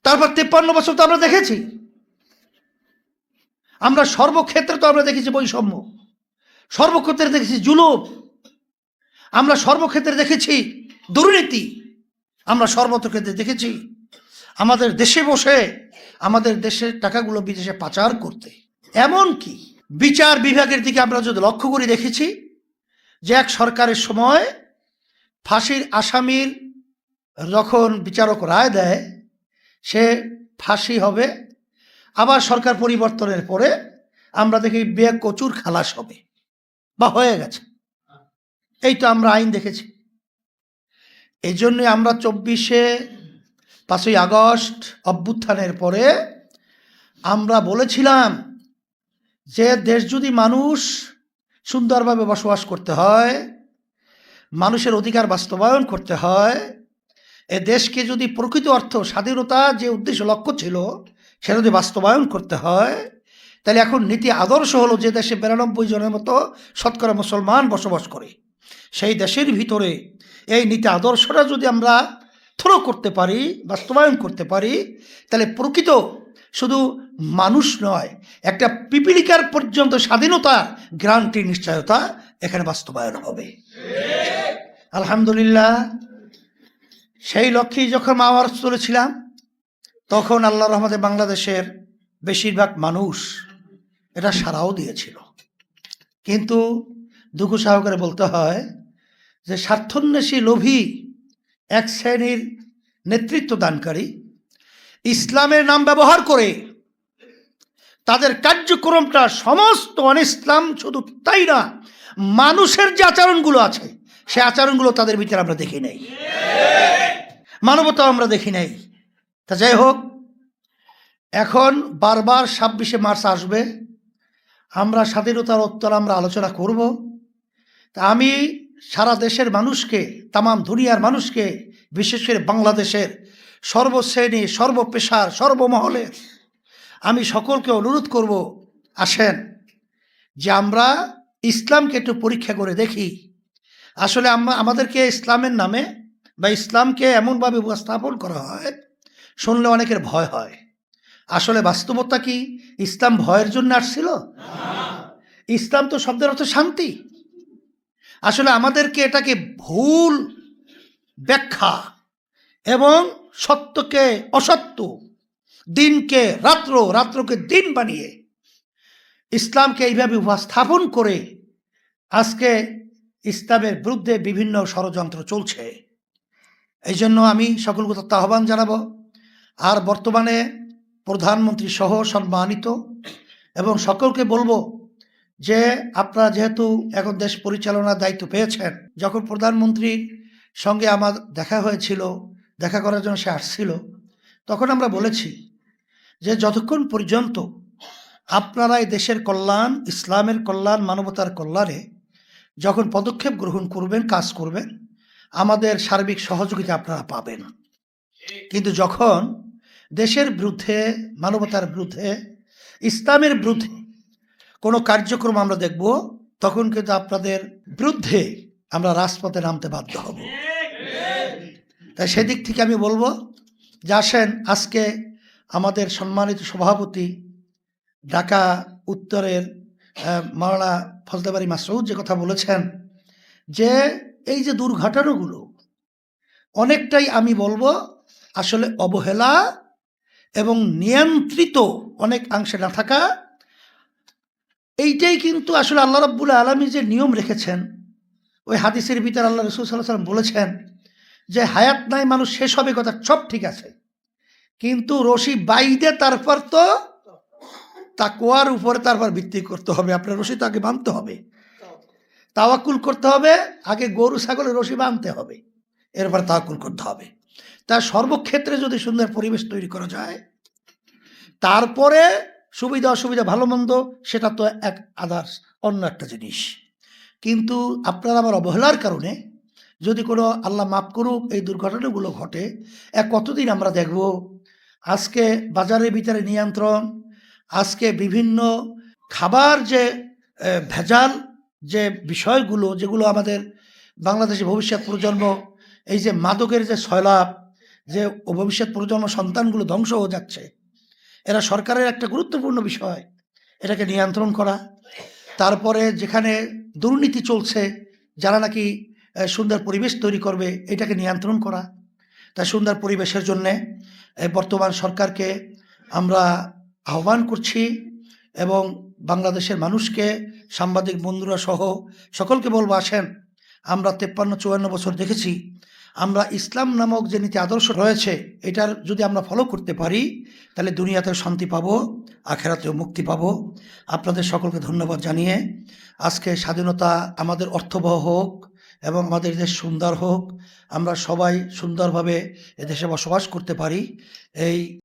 তারপর 53 বছর তো আমরা দেখেছি, আমরা সর্বক্ষেত্রে তো আমরা দেখেছি বৈষম্য, সর্বক্ষেত্রে দেখেছি জুলুম, আমরা সর্বক্ষেত্রে দেখেছি দুর্নীতি, আমরা সর্বত্র ক্ষেত্রে দেখেছি আমাদের দেশে বসে আমাদের দেশের টাকাগুলো বিদেশে পাচার করতে। এমন কি বিচার বিভাগের দিকে আমরা যদি লক্ষ্য করে দেখেছি যে এক সরকারের সময় ফাঁসির আসামির যখন বিচারক রায় দেয় সে ফাঁসি হবে, আবার সরকার পরিবর্তনের পরে আমরা দেখি বেকচুর খালাস হবে বা হয়ে গেছে। এই তো আমরা আইন দেখেছি। এই জন্যে আমরা 5ই আগস্ট অভ্যুত্থানের পরে আমরা বলেছিলাম যে দেশ যদি মানুষ সুন্দরভাবে বসবাস করতে হয়, মানুষের অধিকার বাস্তবায়ন করতে হয়, এ দেশকে যদি প্রকৃত অর্থ স্বাধীনতা যে উদ্দেশ্য লক্ষ্য ছিল সেটা যদি বাস্তবায়ন করতে হয়, তাহলে এখন নীতি আদর্শ হলো যে দেশে 92 জনের মতো শতকরা মুসলমান বসবাস করে, সেই দেশের ভিতরে এই নীতি আদর্শটা যদি আমরা থ্রো করতে পারি, বাস্তবায়ন করতে পারি, তাহলে প্রকৃত শুধু মানুষ নয়, একটা পিপিলিকার পর্যন্ত স্বাধীনতা গ্যারান্টি নিশ্চয়তা এখানে বাস্তবায়ন হবে। আলহামদুলিল্লাহ, সেই লক্ষ্যেই যখন মাওয়ার চলেছিলাম তখন আল্লাহর রহমতে বাংলাদেশের বেশিরভাগ মানুষ এটা সাড়াও দিয়েছিল। কিন্তু দুঃখ সহকারে বলতে হয় যে স্বার্থন্বেষী লোভী এক শ্রেণীর নেতৃত্ব দানকারী ইসলামের নাম ব্যবহার করে তাদের কার্যক্রমটা সমস্ত অনিসলাম, শুধু তাই না, মানুষের যে আচরণগুলো আছে সে আচরণগুলো তাদের ভিতরে আমরা দেখি নাই, মানবতা আমরা দেখি নাই। তা যাই হোক, এখন বারবার 26শে মার্চ আসবে, আমরা স্বাধীনতার উত্তর আমরা আলোচনা করব। তা আমি সারা দেশের মানুষকে, তামাম দুনিয়ার মানুষকে, বিশেষ করে বাংলাদেশের সর্বশ্রেণী, সর্বপেশার, সর্বমহলের আমি সকলকে অনুরোধ করব, আসেন যে আমরা ইসলামকে একটু পরীক্ষা করে দেখি। আসলে আমাদেরকে ইসলামের নামে বা ইসলামকে এমনভাবে উপস্থাপন করা হয়, শুনলে অনেকের ভয় হয়। আসলে বাস্তবতা কি ইসলাম ভয়ের জন্য আসছিল? ইসলাম তো শব্দের অর্থ শান্তি। আসলে আমাদেরকে এটাকে ভুল ব্যাখ্যা এবং সত্যকে অসত্য, দিনকে রাত্র, রাত্রকে দিন বানিয়ে ইসলামকে এইভাবে উপস্থাপন করে আজকে ইসলামের বিরুদ্ধে বিভিন্ন ষড়যন্ত্র চলছে। এই জন্য আমি সকলকে আহ্বান জানাবো। আর বর্তমানে প্রধানমন্ত্রী সহ সম্মানিত এবং সকলকে বলবো যে আপনারা যেহেতু এখন দেশ পরিচালনার দায়িত্ব পেয়েছেন, যখন প্রধানমন্ত্রীর সঙ্গে আমার দেখা হয়েছিল, দেখা করার জন্য সে আসছিল, তখন আমরা বলেছি যে যতক্ষণ পর্যন্ত আপনারা এই দেশের কল্যাণ, ইসলামের কল্যাণ, মানবতার কল্যাণে যখন পদক্ষেপ গ্রহণ করবেন, কাজ করবেন, আমাদের সার্বিক সহযোগিতা আপনারা পাবেন। কিন্তু যখন দেশের বিরুদ্ধে, মানবতার বিরুদ্ধে, ইসলামের বিরুদ্ধে কোনো কার্যক্রম আমরা দেখব, তখন কিন্তু আপনাদের বিরুদ্ধে আমরা রাজপথে নামতে বাধ্য হব। তাই সেদিক থেকে আমি বলবো যে আসেন, আজকে আমাদের সম্মানিত সভাপতি ঢাকা উত্তরের মাওলানা ফজলে বারী মাসউদ যে কথা বলেছেন যে এই যে দুর্ঘটনাগুলো অনেকটাই আমি বলবো আসলে অবহেলা এবং নিয়ন্ত্রিত অনেক অংশে না থাকা, এইটাই কিন্তু আসলে আল্লাহ রাব্বুল আলামিন যে নিয়ম রেখেছেন, ওই হাদিসের ভিতরে আল্লাহ রাসূল সাল্লাল্লাহু আলাইহি ওয়াসাল্লাম বলেছেন যে হায়াত নাই, মানুষ শেষ হবে, কথা সব ঠিক আছে, কিন্তু রশি বাইদে তারপর তো তাকওয়ার উপরে তারপর ভিত্তি করতে হবে। আপনার রশি তাকে বাঁধতে হবে, তাওয়াক্কুল করতে হবে, আগে গরু ছাগলের রশি বাঁধতে হবে, এরপর তাওয়াক্কুল করতে হবে। তার সর্বক্ষেত্রে যদি সুন্দর পরিবেশ তৈরি করা যায়, তারপরে সুবিধা অসুবিধা ভালো মন্দ সেটা তো এক আদার্স, অন্য একটা জিনিস। কিন্তু আপনার আমার অবহেলার কারণে যদি কোনো, আল্লাহ মাফ করুক, এই দুর্ঘটনাগুলো ঘটে, কতদিন আমরা দেখব? আজকে বাজারের ভিতরে নিয়ন্ত্রণ, আজকে বিভিন্ন খাবার যে ভেজাল যে বিষয়গুলো, যেগুলো আমাদের বাংলাদেশের ভবিষ্যৎ প্রজন্ম, এই যে মাদকের যে সয়লাভ, যে ভবিষ্যৎ প্রজন্ম সন্তানগুলো ধ্বংস হয়ে যাচ্ছে, এরা সরকারের একটা গুরুত্বপূর্ণ বিষয় এটাকে নিয়ন্ত্রণ করা। তারপরে যেখানে দুর্নীতি চলছে, যারা নাকি সুন্দর পরিবেশ তৈরি করবে এটাকে নিয়ন্ত্রণ করা। তাই সুন্দর পরিবেশের জন্যে বর্তমান সরকারকে আমরা আহ্বান করছি এবং বাংলাদেশের মানুষকে, সাংবাদিক বন্ধুরা সহ সকলকে বলবো, আসেন আমরা 53-54 বছর দেখেছি, আমরা ইসলাম নামক যে নীতি আদর্শ রয়েছে এটার যদি আমরা ফলো করতে পারি তাহলে দুনিয়াতেও শান্তি পাবো, আখেরাতেও মুক্তি পাবো। আপনাদের সকলকে ধন্যবাদ জানিয়ে আজকে স্বাধীনতা আমাদের অর্থবহ হোক এবং আমাদের দেশ সুন্দর হোক, আমরা সবাই সুন্দরভাবে এদেশে বসবাস করতে পারি, এই